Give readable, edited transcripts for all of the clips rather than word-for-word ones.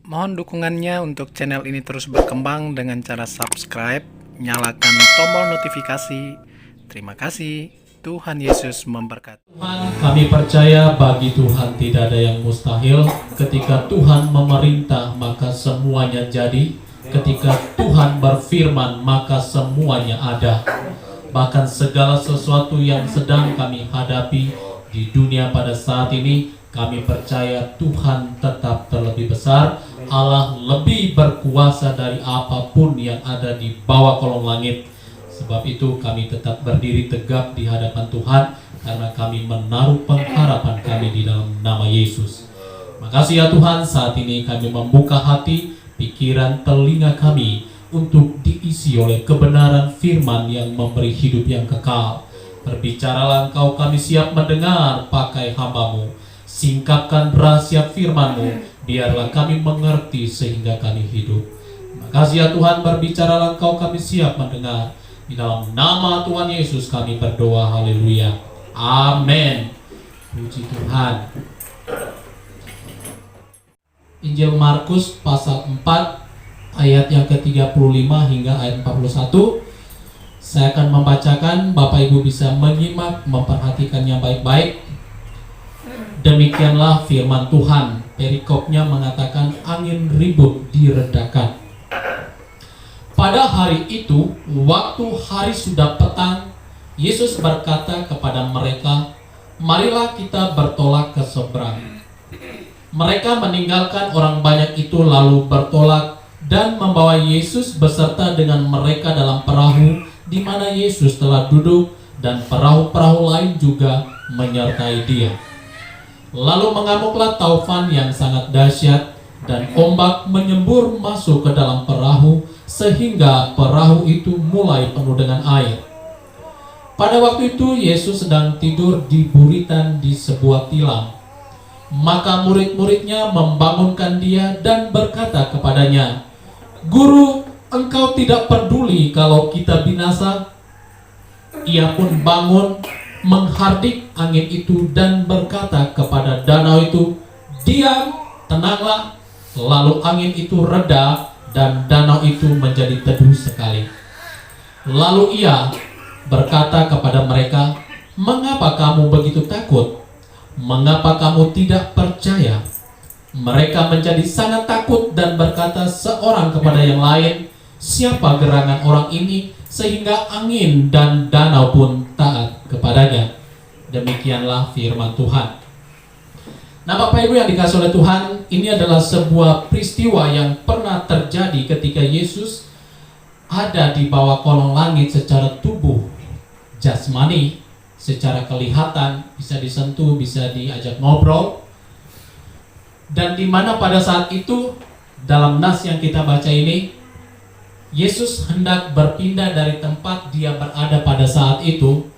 Mohon dukungannya untuk channel ini terus berkembang dengan cara subscribe, nyalakan tombol notifikasi. Terima kasih. Tuhan Yesus memberkati. Tuhan, kami percaya bagi Tuhan tidak ada yang mustahil. Ketika Tuhan memerintah, maka semuanya jadi. Ketika Tuhan berfirman, maka semuanya ada. Bahkan segala sesuatu yang sedang kami hadapi di dunia pada saat ini, kami percaya Tuhan tetap terlebih besar. Allah lebih berkuasa dari apapun yang ada di bawah kolong langit. Sebab itu kami tetap berdiri tegak di hadapan Tuhan, karena kami menaruh pengharapan kami di dalam nama Yesus. Makasih ya Tuhan, saat ini kami membuka hati, pikiran, telinga kami untuk diisi oleh kebenaran firman yang memberi hidup yang kekal. Berbicaralah Engkau, kami siap mendengar, pakai hamba-Mu. Singkapkan rahasia firman-Mu, biarlah kami mengerti sehingga kami hidup. Makasih ya Tuhan, berbicaralah Engkau, kami siap mendengar. Di dalam nama Tuhan Yesus kami berdoa, haleluya, amin. Puji Tuhan. Injil Markus pasal 4 ayat yang ke-35 hingga ayat 41. Saya akan membacakan, Bapak Ibu bisa menyimak, memperhatikannya baik-baik. Demikianlah firman Tuhan. Perikopnya mengatakan angin ribut diredakan. Pada hari itu, waktu hari sudah petang, Yesus berkata kepada mereka, "Marilah kita bertolak ke seberang." Mereka meninggalkan orang banyak itu lalu bertolak dan membawa Yesus beserta dengan mereka dalam perahu di mana Yesus telah duduk, dan perahu-perahu lain juga menyertai Dia. Lalu mengamuklah taufan yang sangat dahsyat, dan ombak menyembur masuk ke dalam perahu sehingga perahu itu mulai penuh dengan air. Pada waktu itu Yesus sedang tidur di buritan di sebuah tilam. Maka murid-muridnya membangunkan Dia dan berkata kepadanya, "Guru, Engkau tidak peduli kalau kita binasa?" Ia pun bangun, menghardik angin itu dan berkata kepada danau itu, "Diam, tenanglah." Lalu angin itu reda dan danau itu menjadi teduh sekali. Lalu Ia berkata kepada mereka, "Mengapa kamu begitu takut? Mengapa kamu tidak percaya?" Mereka menjadi sangat takut dan berkata seorang kepada yang lain, "Siapa gerangan orang ini sehingga angin dan danau pun taat kepadanya?" Demikianlah firman Tuhan. Nah, Bapak Ibu yang dikasihi oleh Tuhan, ini adalah sebuah peristiwa yang pernah terjadi ketika Yesus ada di bawah kolong langit secara tubuh jasmani, secara kelihatan, bisa disentuh, bisa diajak ngobrol. Dan di mana pada saat itu, dalam nas yang kita baca ini, Yesus hendak berpindah dari tempat Dia berada pada saat itu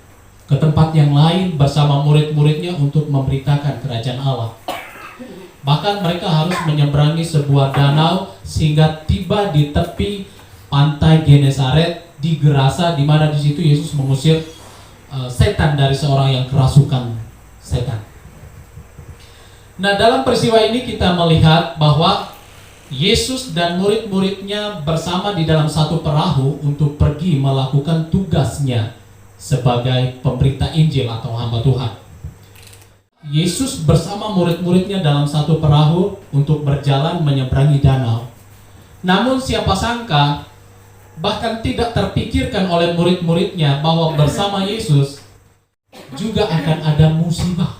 ke tempat yang lain bersama murid-muridnya untuk memberitakan kerajaan Allah. Bahkan mereka harus menyeberangi sebuah danau sehingga tiba di tepi pantai Genesaret di Gerasa, di mana di situ Yesus mengusir setan dari seorang yang kerasukan setan. Nah, dalam peristiwa ini kita melihat bahwa Yesus dan murid-muridnya bersama di dalam satu perahu untuk pergi melakukan tugasnya sebagai pemberita Injil atau hamba Tuhan. Yesus bersama murid-muridnya dalam satu perahu untuk berjalan menyeberangi danau. Namun siapa sangka, bahkan tidak terpikirkan oleh murid-muridnya bahwa bersama Yesus juga akan ada musibah.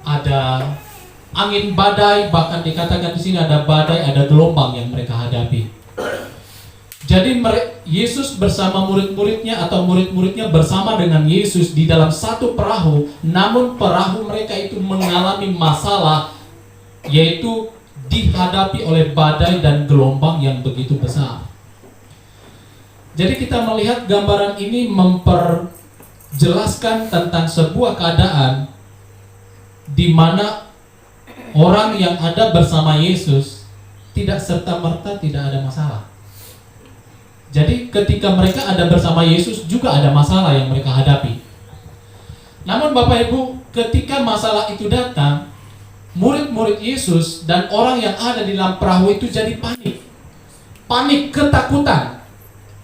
Ada angin badai, bahkan dikatakan di sini ada badai, ada gelombang yang mereka hadapi. Jadi Yesus bersama murid-muridnya atau murid-muridnya bersama dengan Yesus di dalam satu perahu, namun perahu mereka itu mengalami masalah, yaitu dihadapi oleh badai dan gelombang yang begitu besar. Jadi kita melihat gambaran ini memperjelaskan tentang sebuah keadaan di mana orang yang ada bersama Yesus tidak serta-merta tidak ada masalah. Jadi ketika mereka ada bersama Yesus juga ada masalah yang mereka hadapi. Namun Bapak Ibu, ketika masalah itu datang, murid-murid Yesus dan orang yang ada di dalam perahu itu jadi panik. Panik, ketakutan.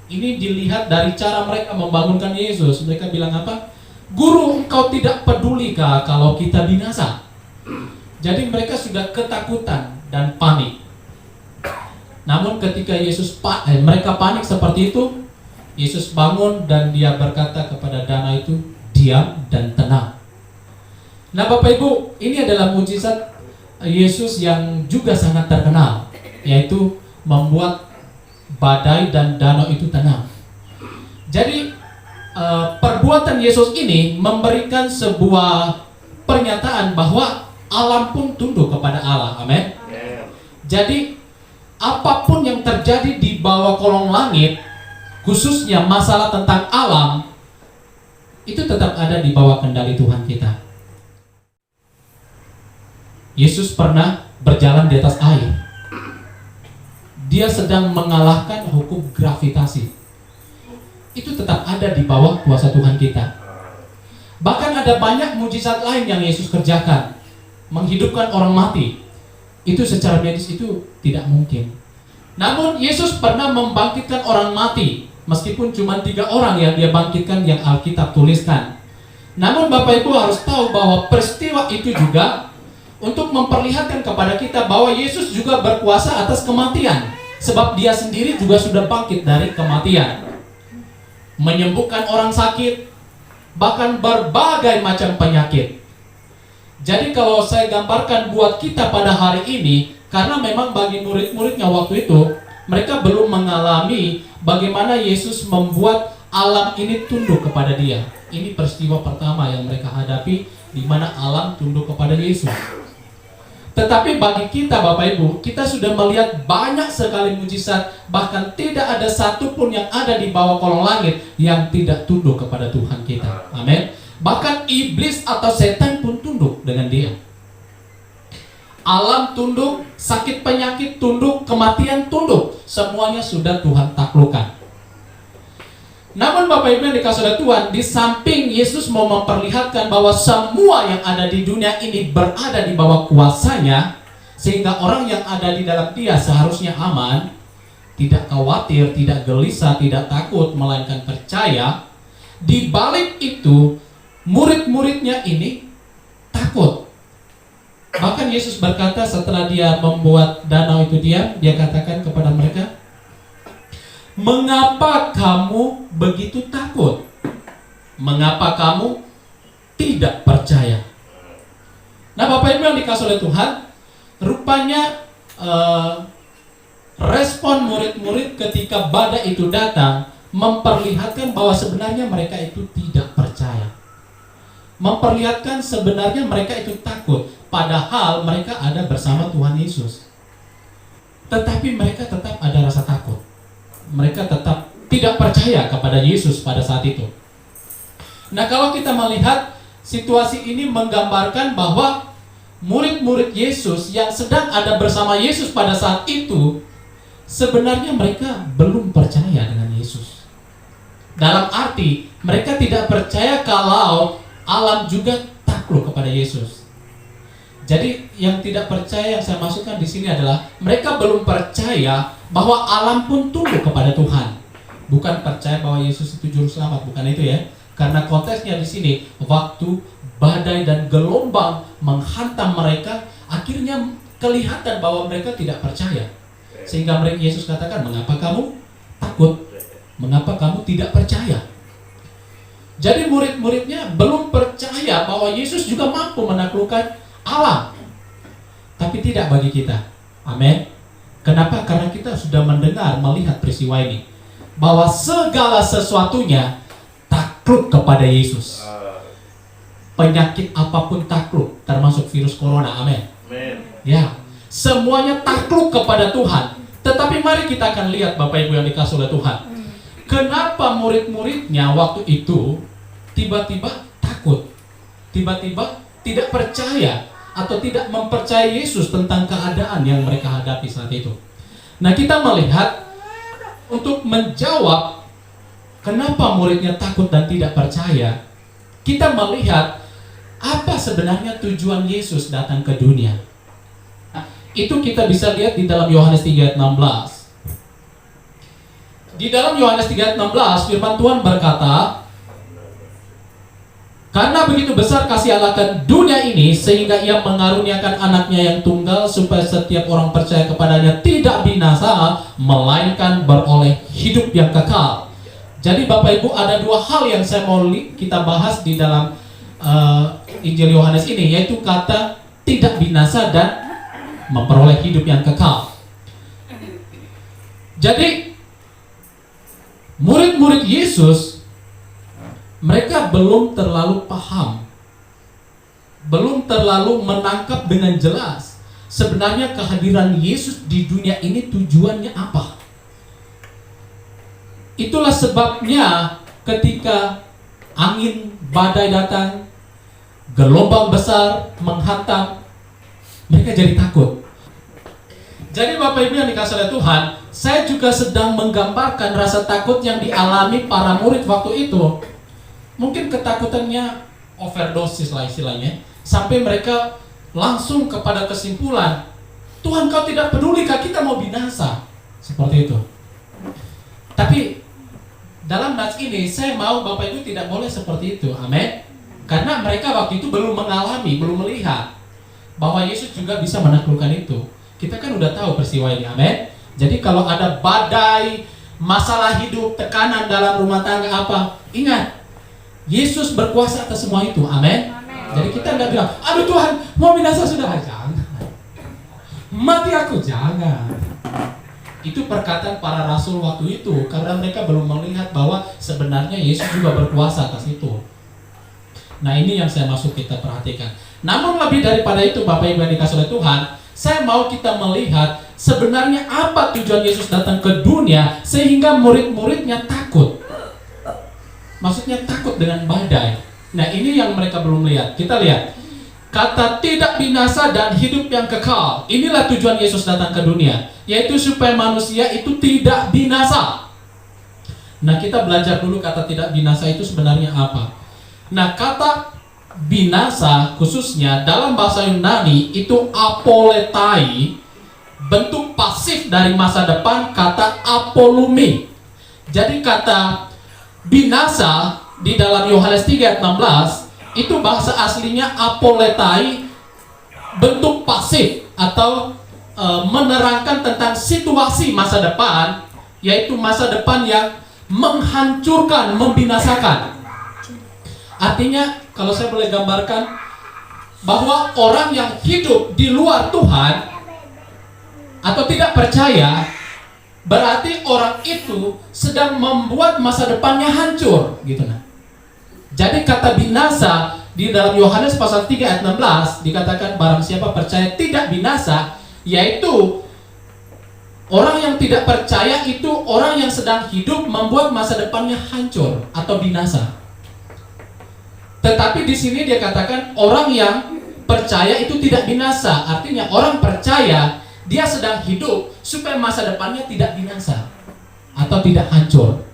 Ini dilihat dari cara mereka membangunkan Yesus. Mereka bilang apa? Guru, engkau tidak pedulikah kalau kita binasa? Jadi mereka sudah ketakutan dan panik. Namun ketika mereka panik seperti itu, Yesus bangun dan dia berkata kepada danau itu, diam dan tenang. Nah Bapak Ibu, ini adalah mujizat Yesus yang juga sangat terkenal, yaitu membuat badai dan danau itu tenang. Jadi perbuatan Yesus ini memberikan sebuah pernyataan bahwa alam pun tunduk kepada Allah. Amin. Jadi apapun yang terjadi di bawah kolong langit, khususnya masalah tentang alam, itu tetap ada di bawah kendali Tuhan kita. Yesus pernah berjalan di atas air. Dia sedang mengalahkan hukum gravitasi. Itu tetap ada di bawah kuasa Tuhan kita. Bahkan ada banyak mujizat lain yang Yesus kerjakan. Menghidupkan orang mati. Itu secara medis itu tidak mungkin. Namun Yesus pernah membangkitkan orang mati. Meskipun cuma 3 orang yang dia bangkitkan yang Alkitab tuliskan. Namun Bapak Ibu harus tahu bahwa peristiwa itu juga untuk memperlihatkan kepada kita bahwa Yesus juga berkuasa atas kematian. Sebab dia sendiri juga sudah bangkit dari kematian. Menyembuhkan orang sakit, bahkan berbagai macam penyakit. Jadi kalau saya gambarkan buat kita pada hari ini, karena memang bagi murid-muridnya waktu itu, mereka belum mengalami bagaimana Yesus membuat alam ini tunduk kepada dia. Ini peristiwa pertama yang mereka hadapi, di mana alam tunduk kepada Yesus. Tetapi bagi kita Bapak Ibu, kita sudah melihat banyak sekali mujizat, bahkan tidak ada satupun yang ada di bawah kolong langit yang tidak tunduk kepada Tuhan kita. Amin. Bahkan iblis atau setan pun tunduk dengan dia. Alam tunduk, sakit penyakit tunduk, kematian tunduk. Semuanya sudah Tuhan taklukkan. Namun Bapak Ibu yang dikasihi oleh Tuhan, di samping Yesus mau memperlihatkan bahwa semua yang ada di dunia ini berada di bawah kuasanya, sehingga orang yang ada di dalam dia seharusnya aman, tidak khawatir, tidak gelisah, tidak takut, melainkan percaya. Di balik itu, murid-muridnya ini takut. Bahkan Yesus berkata setelah dia membuat danau itu diam, dia katakan kepada mereka, mengapa kamu begitu takut? Mengapa kamu tidak percaya? Nah Bapak Ibu yang dikasihi oleh Tuhan, rupanya respon murid-murid ketika badai itu datang memperlihatkan bahwa sebenarnya mereka itu tidak percaya. Memperlihatkan sebenarnya mereka itu takut, padahal mereka ada bersama Tuhan Yesus. Tetapi mereka tetap ada rasa takut. Mereka tetap tidak percaya kepada Yesus pada saat itu. Nah kalau kita melihat situasi ini menggambarkan bahwa murid-murid Yesus yang sedang ada bersama Yesus pada saat itu, sebenarnya mereka belum percaya dengan Yesus. Dalam arti mereka tidak percaya kalau alam juga takluk kepada Yesus. Jadi yang tidak percaya yang saya masukkan di sini adalah mereka belum percaya bahwa alam pun tunduk kepada Tuhan. Bukan percaya bahwa Yesus itu juru selamat, bukan itu ya. Karena konteksnya di sini waktu badai dan gelombang menghantam mereka, akhirnya kelihatan bahwa mereka tidak percaya. Sehingga mereka Yesus katakan, "Mengapa kamu takut? Mengapa kamu tidak percaya?" Jadi murid-muridnya belum percaya bahwa Yesus juga mampu menaklukkan alam. Tapi tidak bagi kita. Amin. Kenapa? Karena kita sudah mendengar, melihat peristiwa ini, bahwa segala sesuatunya takluk kepada Yesus. Penyakit apapun takluk, termasuk virus corona. Amin. Ya, semuanya takluk kepada Tuhan. Tetapi mari kita akan lihat Bapak Ibu yang dikasihi oleh Tuhan, kenapa murid-muridnya waktu itu tiba-tiba takut, tiba-tiba tidak percaya atau tidak mempercayai Yesus tentang keadaan yang mereka hadapi saat itu. Nah kita melihat untuk menjawab kenapa muridnya takut dan tidak percaya, kita melihat apa sebenarnya tujuan Yesus datang ke dunia. Itu kita bisa lihat di dalam Yohanes 3 ayat 16. Di dalam Yohanes 3 ayat 16 firman Tuhan berkata, karena begitu besar kasih Allah akan dunia ini, sehingga ia mengaruniakan anaknya yang tunggal, supaya setiap orang percaya kepadanya tidak binasa, melainkan beroleh hidup yang kekal. Jadi Bapak Ibu, ada dua hal yang saya mau kita bahas di dalam Injil Yohanes ini, yaitu kata tidak binasa dan memperoleh hidup yang kekal. Jadi murid-murid Yesus, mereka belum terlalu paham, belum terlalu menangkap dengan jelas sebenarnya kehadiran Yesus di dunia ini tujuannya apa. Itulah sebabnya ketika angin badai datang, gelombang besar menghantam, mereka jadi takut. Jadi Bapak Ibu yang dikasihi oleh Tuhan, saya juga sedang menggambarkan rasa takut yang dialami para murid waktu itu. Mungkin ketakutannya overdosis lah istilahnya, sampai mereka langsung kepada kesimpulan, Tuhan, kau tidak peduli kita mau binasa. Seperti itu. Tapi dalam nats ini saya mau Bapak Ibu tidak boleh seperti itu. Amin. Karena mereka waktu itu belum mengalami, belum melihat bahwa Yesus juga bisa menaklukkan itu. Kita kan udah tahu peristiwa ini. Amin. Jadi kalau ada badai, masalah hidup, tekanan dalam rumah tangga apa, ingat, Yesus berkuasa atas semua itu. Amin. Jadi kita tidak bilang, aduh Tuhan, mau binasa sudah. Jangan. Mati aku, jangan. Itu perkataan para rasul waktu itu, karena mereka belum melihat bahwa sebenarnya Yesus juga berkuasa atas itu. Nah, ini yang saya maksud kita perhatikan. Namun lebih daripada itu, Bapak Ibu yang dikasihi oleh Tuhan, saya mau kita melihat sebenarnya apa tujuan Yesus datang ke dunia sehingga murid-muridnya takut. Maksudnya takut dengan badai. Nah, ini yang mereka belum lihat. Kita lihat kata tidak binasa dan hidup yang kekal. Inilah tujuan Yesus datang ke dunia, yaitu supaya manusia itu tidak binasa. Nah, kita belajar dulu kata tidak binasa itu sebenarnya apa. Nah, kata binasa khususnya dalam bahasa Yunani itu apoletai, bentuk pasif dari masa depan kata apolumi. Jadi kata binasa di dalam Yohanes 3 ayat 16 itu bahasa aslinya apoletai, bentuk pasif atau menerangkan tentang situasi masa depan, yaitu masa depan yang menghancurkan, membinasakan. Artinya kalau saya boleh gambarkan bahwa orang yang hidup di luar Tuhan atau tidak percaya, berarti orang itu sedang membuat masa depannya hancur, gitu nah. Jadi kata binasa di dalam Yohanes pasal 3 ayat 16 dikatakan barang siapa percaya tidak binasa, yaitu orang yang tidak percaya itu orang yang sedang hidup membuat masa depannya hancur atau binasa. Tetapi di sini dia katakan orang yang percaya itu tidak binasa, artinya orang percaya dia sedang hidup supaya masa depannya tidak binasa atau tidak hancur.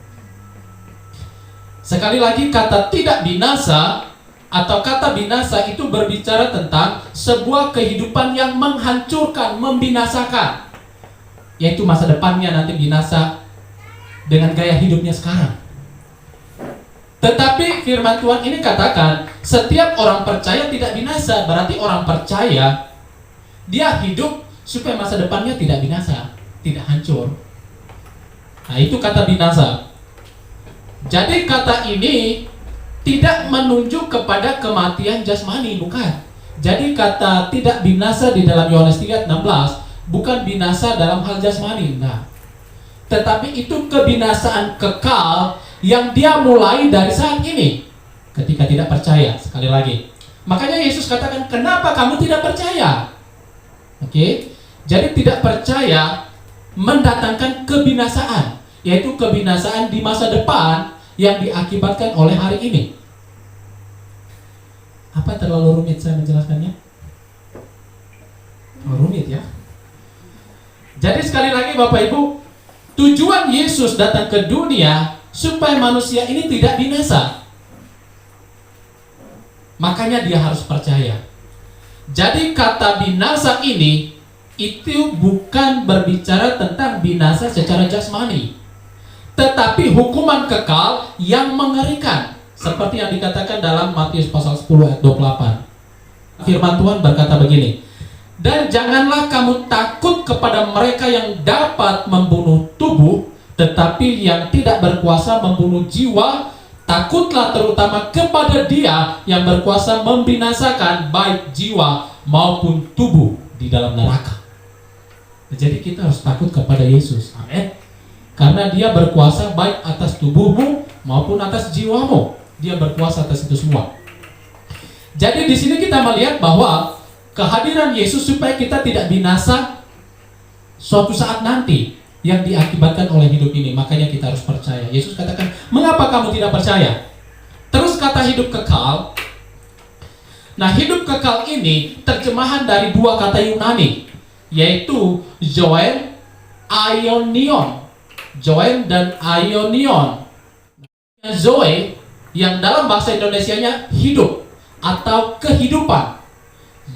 Sekali lagi, kata tidak binasa atau kata binasa itu berbicara tentang sebuah kehidupan yang menghancurkan, membinasakan, yaitu masa depannya nanti binasa dengan gaya hidupnya sekarang. Tetapi firman Tuhan ini katakan setiap orang percaya tidak binasa, berarti orang percaya dia hidup supaya masa depannya tidak binasa, tidak hancur. Nah, itu kata binasa. Jadi kata ini tidak menunjuk kepada kematian jasmani, bukan. Jadi kata tidak binasa di dalam Yohanes 3 ayat 16 bukan binasa dalam hal jasmani. Nah, tetapi itu kebinasaan kekal yang dia mulai dari saat ini ketika tidak percaya. Sekali lagi, makanya Yesus katakan, kenapa kamu tidak percaya? Oke, jadi tidak percaya mendatangkan kebinasaan, yaitu kebinasaan di masa depan yang diakibatkan oleh hari ini. Apa terlalu rumit saya menjelaskannya? Oh, rumit ya. Jadi sekali lagi Bapak Ibu, tujuan Yesus datang ke dunia supaya manusia ini tidak binasa. Makanya dia harus percaya. Jadi kata binasa ini itu bukan berbicara tentang binasa secara jasmani, tetapi hukuman kekal yang mengerikan, seperti yang dikatakan dalam Matius pasal 10 ayat 28. Firman Tuhan berkata begini, dan janganlah kamu takut kepada mereka yang dapat membunuh tubuh, tetapi yang tidak berkuasa membunuh jiwa. Takutlah terutama kepada Dia yang berkuasa membinasakan baik jiwa maupun tubuh di dalam neraka. Jadi kita harus takut kepada Yesus. Amin. Karena Dia berkuasa baik atas tubuhmu maupun atas jiwamu. Dia berkuasa atas itu semua. Jadi di sini kita melihat bahwa kehadiran Yesus supaya kita tidak binasa suatu saat nanti yang diakibatkan oleh hidup ini. Makanya kita harus percaya. Yesus katakan, mengapa kamu tidak percaya? Terus kata hidup kekal. Nah, hidup kekal ini terjemahan dari dua kata Yunani, yaitu Zoe, Aionion. Zoe dan Aionion. Zoe yang dalam bahasa Indonesianya hidup atau kehidupan.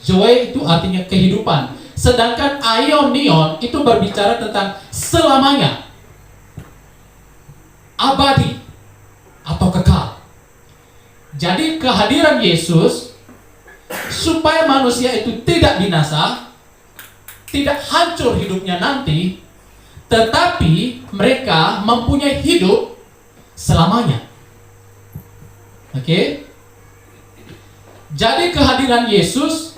Zoe itu artinya kehidupan. Sedangkan Aionion itu berbicara tentang selamanya, abadi atau kekal. Jadi kehadiran Yesus supaya manusia itu tidak binasa, tidak hancur hidupnya nanti, tetapi mereka mempunyai hidup selamanya. Oke? Jadi kehadiran Yesus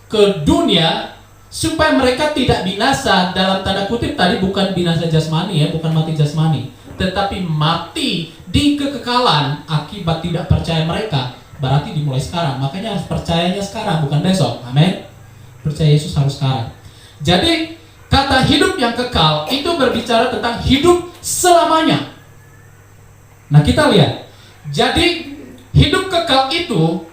ke dunia supaya mereka tidak binasa, dalam tanda kutip tadi bukan binasa jasmani ya, bukan mati jasmani, tetapi mati di kekekalan akibat tidak percaya mereka. Berarti dimulai sekarang. Makanya harus percayanya sekarang, bukan besok. Amin. Percaya Yesus harus sekarang. Jadi kata hidup yang kekal itu berbicara tentang hidup selamanya. Nah, kita lihat. Jadi hidup kekal itu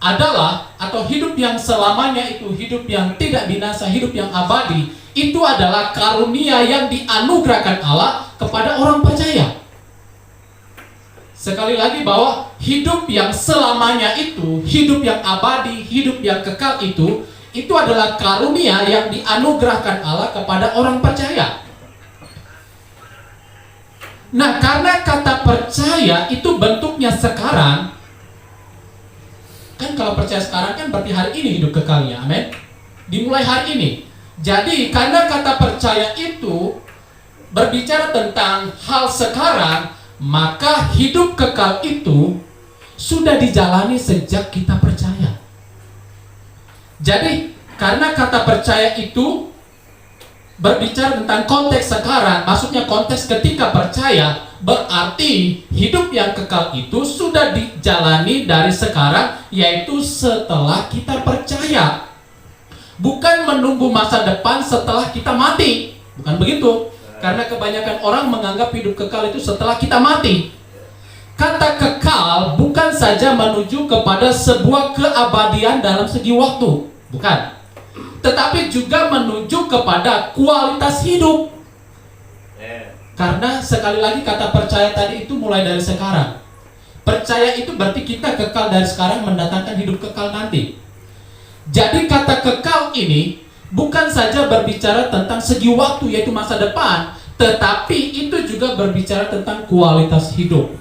adalah, atau hidup yang selamanya itu, hidup yang tidak binasa, hidup yang abadi, itu adalah karunia yang dianugerahkan Allah kepada orang percaya. Sekali lagi bahwa hidup yang selamanya itu, hidup yang abadi, hidup yang kekal itu adalah karunia yang dianugerahkan Allah kepada orang percaya. Nah, karena kata percaya itu bentuknya sekarang, kan kalau percaya sekarang kan berarti hari ini hidup kekalnya, amin. Dimulai hari ini. Jadi karena kata percaya itu berbicara tentang hal sekarang, maka hidup kekal itu sudah dijalani sejak kita percaya. Jadi karena kata percaya itu berbicara tentang konteks sekarang, maksudnya konteks ketika percaya, berarti hidup yang kekal itu sudah dijalani dari sekarang, yaitu setelah kita percaya. Bukan menunggu masa depan setelah kita mati. Bukan begitu. Karena kebanyakan orang menganggap hidup kekal itu setelah kita mati. Kata kekal bukan saja menuju kepada sebuah keabadian dalam segi waktu. Bukan. Tetapi juga menuju kepada kualitas hidup. Karena sekali lagi kata percaya tadi itu mulai dari sekarang. Percaya itu berarti kita kekal dari sekarang mendatangkan hidup kekal nanti. Jadi kata kekal ini bukan saja berbicara tentang segi waktu, yaitu masa depan, tetapi itu juga berbicara tentang kualitas hidup,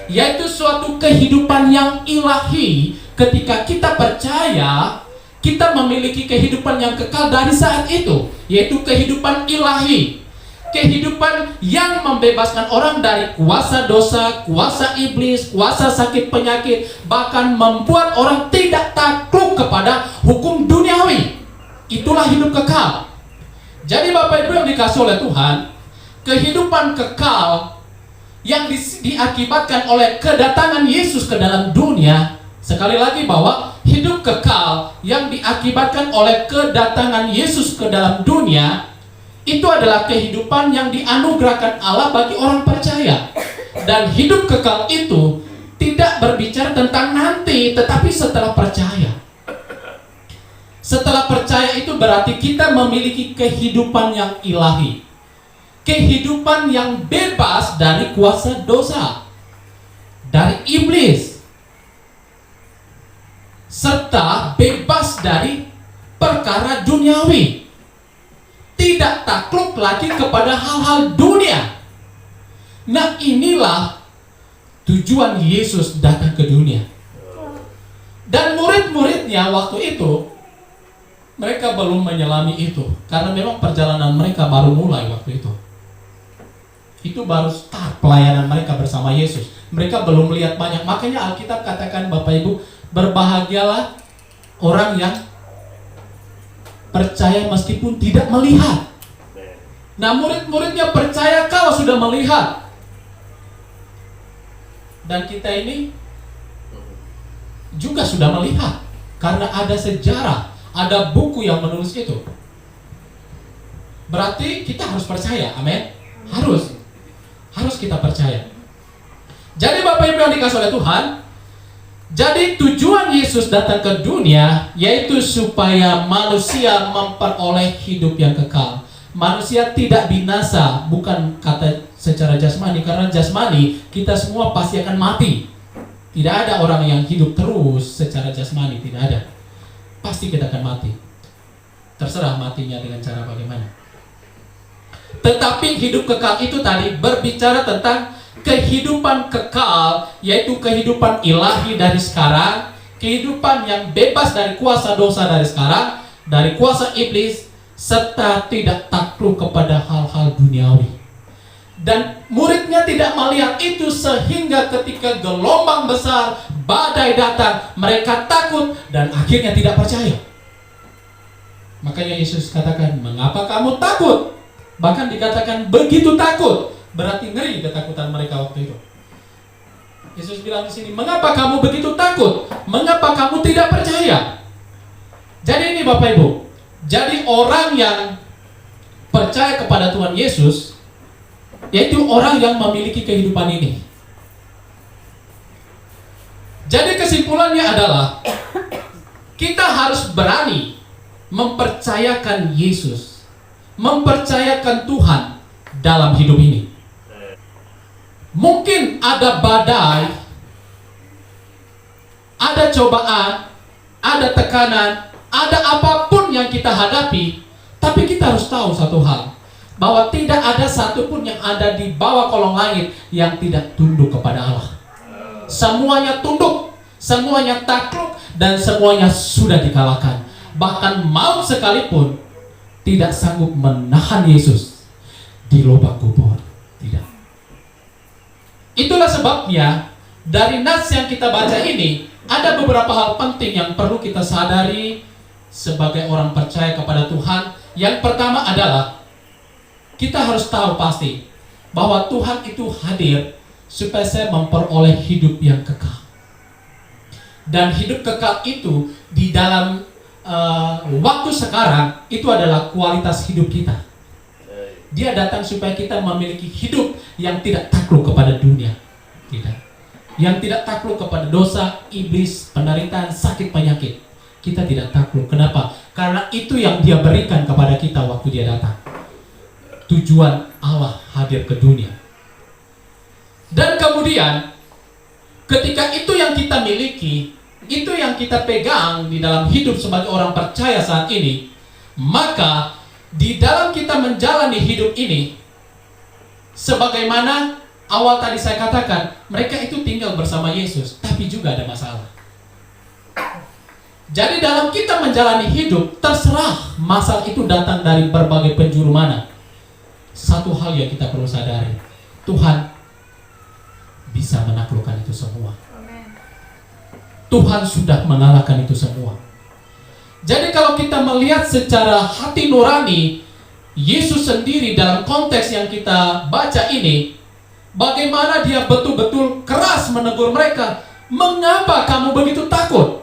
yaitu suatu kehidupan yang ilahi. Ketika kita percaya, kita memiliki kehidupan yang kekal dari saat itu, yaitu kehidupan ilahi. Kehidupan yang membebaskan orang dari kuasa dosa, kuasa iblis, kuasa sakit penyakit, bahkan membuat orang tidak takluk kepada hukum duniawi. Itulah hidup kekal. Jadi Bapak Ibu yang dikasih oleh Tuhan, kehidupan kekal yang diakibatkan oleh kedatangan Yesus ke dalam dunia. Sekali lagi bahwa hidup kekal yang diakibatkan oleh kedatangan Yesus ke dalam dunia itu adalah kehidupan yang dianugerahkan Allah bagi orang percaya. Dan hidup kekal itu tidak berbicara tentang nanti, tetapi setelah percaya. Setelah percaya itu berarti kita memiliki kehidupan yang ilahi, kehidupan yang bebas dari kuasa dosa, dari iblis, serta bebas dari perkara duniawi. tidak takluk lagi kepada hal-hal dunia. Nah, inilah tujuan Yesus datang ke dunia. Dan murid-muridnya waktu itu, mereka belum menyelami itu, karena memang perjalanan mereka baru mulai waktu itu. Itu baru start pelayanan mereka bersama Yesus. Mereka belum melihat banyak. Makanya Alkitab katakan, Bapak Ibu, berbahagialah orang yang percaya meskipun tidak melihat. Nah, murid-muridnya percaya kalau sudah melihat. Dan kita ini juga sudah melihat, karena ada sejarah, ada buku yang menulis itu. Berarti kita harus percaya, amin. Harus kita percaya. Jadi Bapak Ibu yang dikasih oleh Tuhan, jadi tujuan Yesus datang ke dunia yaitu supaya manusia memperoleh hidup yang kekal. Manusia tidak binasa, bukan kata secara jasmani, karena jasmani kita semua pasti akan mati. Tidak ada orang yang hidup terus secara jasmani, tidak ada. Pasti kita akan mati. Terserah matinya dengan cara bagaimana. Tetapi hidup kekal itu tadi berbicara tentang kehidupan kekal, yaitu kehidupan ilahi dari sekarang, kehidupan yang bebas dari kuasa dosa dari sekarang, dari kuasa iblis, serta tidak takluk kepada hal-hal duniawi. Dan muridnya tidak melihat itu, sehingga ketika gelombang besar, badai datang, mereka takut dan akhirnya tidak percaya. Makanya Yesus katakan, mengapa kamu takut? Bahkan dikatakan begitu takut, berarti ngeri ketakutan mereka waktu itu. Yesus bilang di sini, mengapa kamu begitu takut? Mengapa kamu tidak percaya? Jadi ini Bapak Ibu, jadi orang yang percaya kepada Tuhan Yesus, yaitu orang yang memiliki kehidupan ini. Jadi kesimpulannya adalah, kita harus berani mempercayakan Yesus, mempercayakan Tuhan dalam hidup ini. Mungkin ada badai, ada cobaan, ada tekanan, ada apapun yang kita hadapi, tapi kita harus tahu satu hal, bahwa tidak ada satupun yang ada di bawah kolong langit yang tidak tunduk kepada Allah. Semuanya tunduk, semuanya takluk, dan semuanya sudah dikalahkan. Bahkan maut sekalipun tidak sanggup menahan Yesus di lubang kubur. Tidak. Itulah sebabnya dari nas yang kita baca ini ada beberapa hal penting yang perlu kita sadari sebagai orang percaya kepada Tuhan. Yang pertama adalah kita harus tahu pasti bahwa Tuhan itu hadir supaya saya memperoleh hidup yang kekal. Dan hidup kekal itu di dalam waktu sekarang itu adalah kualitas hidup kita. Dia datang supaya kita memiliki hidup yang tidak takluk kepada dunia, tidak, yang tidak takluk kepada dosa, iblis, penderitaan, sakit, penyakit. Kita tidak takluk. Kenapa? Karena itu yang Dia berikan kepada kita waktu Dia datang. Tujuan Allah hadir ke dunia. Dan kemudian ketika itu yang kita miliki, itu yang kita pegang di dalam hidup sebagai orang percaya saat ini, maka di dalam kita menjalani hidup ini, sebagaimana awal tadi saya katakan, mereka itu tinggal bersama Yesus, tapi juga ada masalah. Jadi dalam kita menjalani hidup, terserah masalah itu datang dari berbagai penjuru mana. Satu hal yang kita perlu sadari, Tuhan bisa menaklukkan itu semua. Tuhan sudah mengalahkan itu semua. Jadi kalau kita melihat secara hati nurani, Yesus sendiri dalam konteks yang kita baca ini, bagaimana Dia betul-betul keras menegur mereka. Mengapa kamu begitu takut?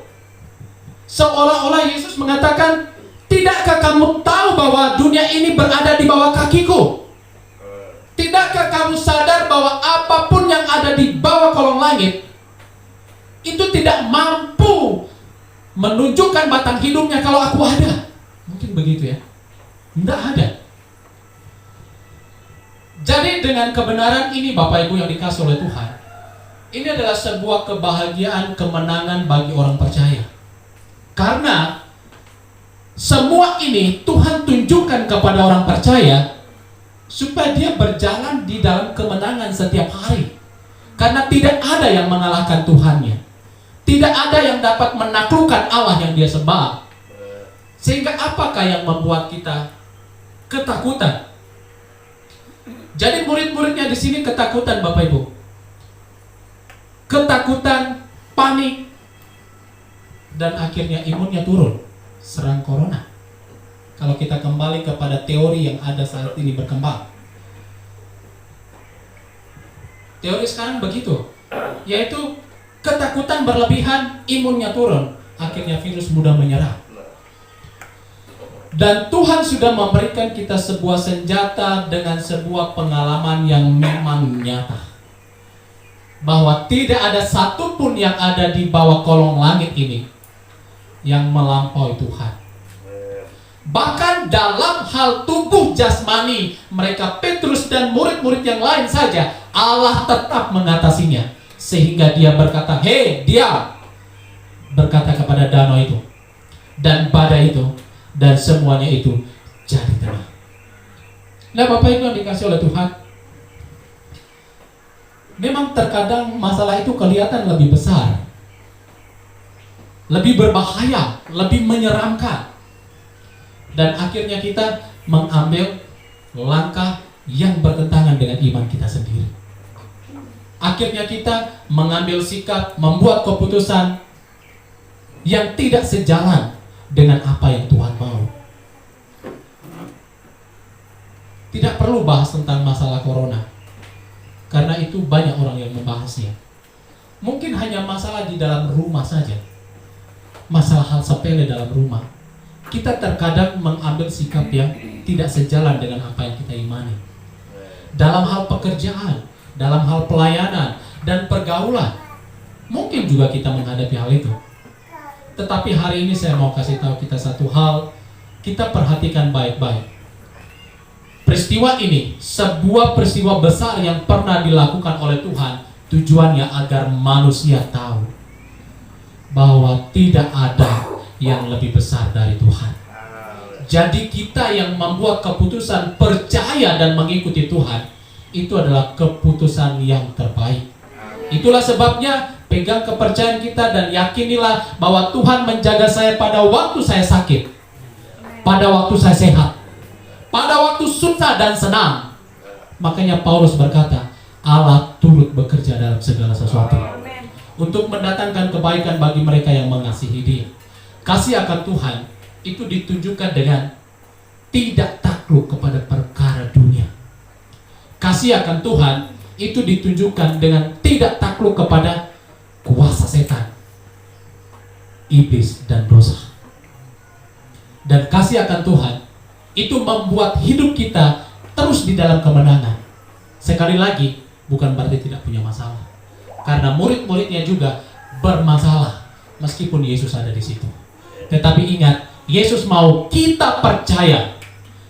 Seolah-olah Yesus mengatakan, tidakkah kamu tahu bahwa dunia ini berada di bawah kakiku? Tidakkah kamu sadar bahwa apapun yang ada di bawah kolong langit itu tidak mampu menunjukkan batang hidupnya kalau aku ada? Mungkin begitu ya. Tidak ada. Jadi dengan kebenaran ini Bapak Ibu yang dikasih oleh Tuhan, ini adalah sebuah kebahagiaan, kemenangan bagi orang percaya. Karena Semua ini Tuhan tunjukkan kepada orang percaya supaya dia berjalan di dalam kemenangan setiap hari. Karena tidak ada yang mengalahkan Tuhannya. Tidak ada yang dapat menaklukkan Allah yang dia sembah. Sehingga apakah yang membuat kita ketakutan? Jadi murid-muridnya di sini ketakutan, Bapak Ibu. Ketakutan, panik, dan akhirnya imunnya turun, serang corona. Kalau kita kembali kepada teori yang ada saat ini berkembang, teori sekarang begitu, yaitu ketakutan berlebihan, imunnya turun, akhirnya virus mudah menyerang. Dan Tuhan sudah memberikan kita sebuah senjata dengan sebuah pengalaman yang memang nyata, bahwa tidak ada satupun yang ada di bawah kolong langit ini yang melampaui Tuhan. Bahkan dalam hal tubuh jasmani mereka, Petrus dan murid-murid yang lain saja, Allah tetap mengatasinya. Sehingga dia berkata, "Hei, diam!" Berkata kepada danau itu dan badai itu, dan semuanya itu jadi tenang. Nah, Bapak Ibu yang dikasih oleh Tuhan, memang terkadang masalah itu kelihatan lebih besar, lebih berbahaya, lebih menyeramkan. Dan akhirnya kita mengambil langkah yang bertentangan dengan iman kita sendiri. Akhirnya kita mengambil sikap, membuat keputusan yang tidak sejalan dengan apa yang Tuhan mau. Tidak perlu bahas tentang masalah corona, karena itu banyak orang yang membahasnya. Mungkin hanya masalah di dalam rumah saja, masalah hal sepele dalam rumah. Kita terkadang mengambil sikap yang tidak sejalan dengan apa yang kita imani. Dalam hal pekerjaan, dalam hal pelayanan, dan pergaulan, mungkin juga kita menghadapi hal itu. Tetapi hari ini saya mau kasih tahu kita satu hal, kita perhatikan baik-baik. Peristiwa ini, sebuah peristiwa besar yang pernah dilakukan oleh Tuhan, tujuannya agar manusia tahu bahwa tidak ada yang lebih besar dari Tuhan. Jadi kita yang membuat keputusan percaya dan mengikuti Tuhan, itu adalah keputusan yang terbaik. Itulah sebabnya pegang kepercayaan kita dan yakinilah bahwa Tuhan menjaga saya pada waktu saya sakit, pada waktu saya sehat, pada waktu susah dan senang. Makanya Paulus berkata, Allah turut bekerja dalam segala sesuatu untuk mendatangkan kebaikan bagi mereka yang mengasihi Dia. Kasih akan Tuhan itu ditunjukkan dengan tidak takluk kepada perkara dunia. Kasih akan Tuhan itu ditunjukkan dengan tidak takluk kepada kuasa setan, iblis, dan dosa. Dan kasih akan Tuhan itu membuat hidup kita terus di dalam kemenangan. Sekali lagi, bukan berarti tidak punya masalah, karena murid-muridnya juga bermasalah meskipun Yesus ada di situ. Tetapi ingat, Yesus mau kita percaya,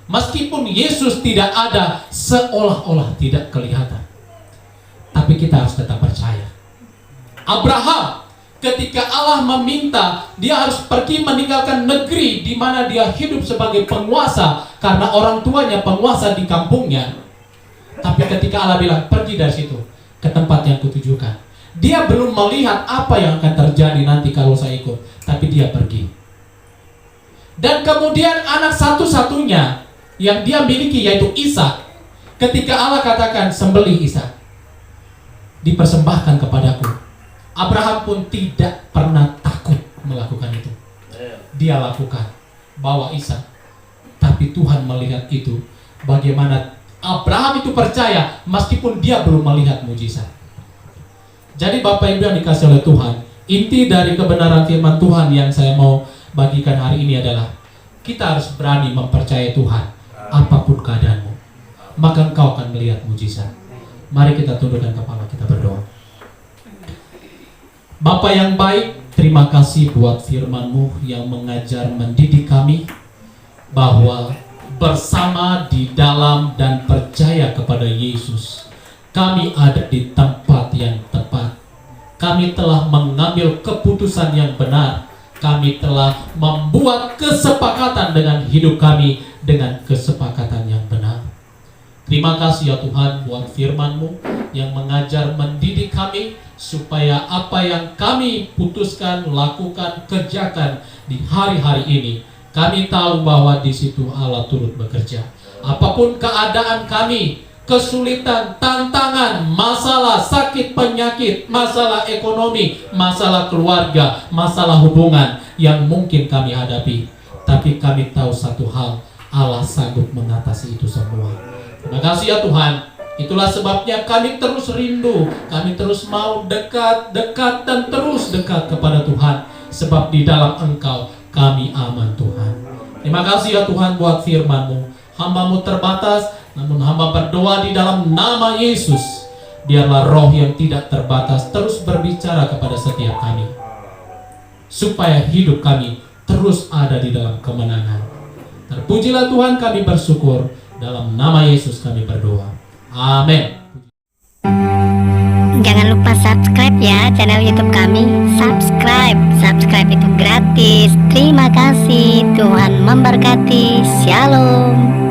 meskipun Yesus tidak ada, seolah-olah tidak kelihatan, tapi kita harus tetap percaya. Abraham, ketika Allah meminta dia harus pergi meninggalkan negeri di mana dia hidup sebagai penguasa karena orang tuanya penguasa di kampungnya. Tapi ketika Allah bilang pergi dari situ ke tempat yang kutujukan, dia belum melihat apa yang akan terjadi nanti kalau saya ikut, tapi dia pergi. Dan kemudian anak satu-satunya yang dia miliki yaitu Ishak, ketika Allah katakan sembelih Ishak, dipersembahkan kepadaku, Abraham pun tidak pernah takut melakukan itu. Dia lakukan, bawa Ishak. Tapi Tuhan melihat itu, bagaimana Abraham itu percaya meskipun dia belum melihat mujizat. Jadi Bapak Ibu yang dikasih oleh Tuhan, inti dari kebenaran firman Tuhan yang saya mau bagikan hari ini adalah kita harus berani mempercayai Tuhan. Apapun keadaanmu, maka engkau akan melihat mujizat. Mari kita tundukkan kepala, kita berdoa. Bapa yang baik, terima kasih buat firman-Mu yang mengajar mendidik kami bahwa bersama di dalam dan percaya kepada Yesus, kami ada di tempat yang tepat. Kami telah mengambil keputusan yang benar kami telah membuat kesepakatan dengan hidup kami dengan kesepakatan yang benar. Terima kasih ya Tuhan buat firman-Mu yang mengajar mendidik kami supaya apa yang kami putuskan, lakukan, kerjakan di hari-hari ini, kami tahu bahwa di situ Allah turut bekerja. Apapun keadaan kami, kesulitan, tantangan, masalah, sakit, penyakit, masalah ekonomi, masalah keluarga, masalah hubungan yang mungkin kami hadapi, tapi kami tahu satu hal, Allah sanggup mengatasi itu semua. Terima kasih ya Tuhan. Itulah sebabnya kami terus rindu, kami terus mau dekat dan terus dekat kepada Tuhan. Sebab di dalam Engkau kami aman Tuhan. Terima kasih ya Tuhan buat firman-Mu. Hamba-Mu terbatas, namun hamba berdoa di dalam nama Yesus. Biarlah roh yang tidak terbatas terus berbicara kepada setiap kami. Supaya hidup kami terus ada di dalam kemenangan. Terpujilah Tuhan, kami bersyukur. Dalam nama Yesus kami berdoa. Amin. Jangan lupa subscribe ya channel YouTube kami. Subscribe itu gratis. Terima kasih, Tuhan memberkati. Shalom.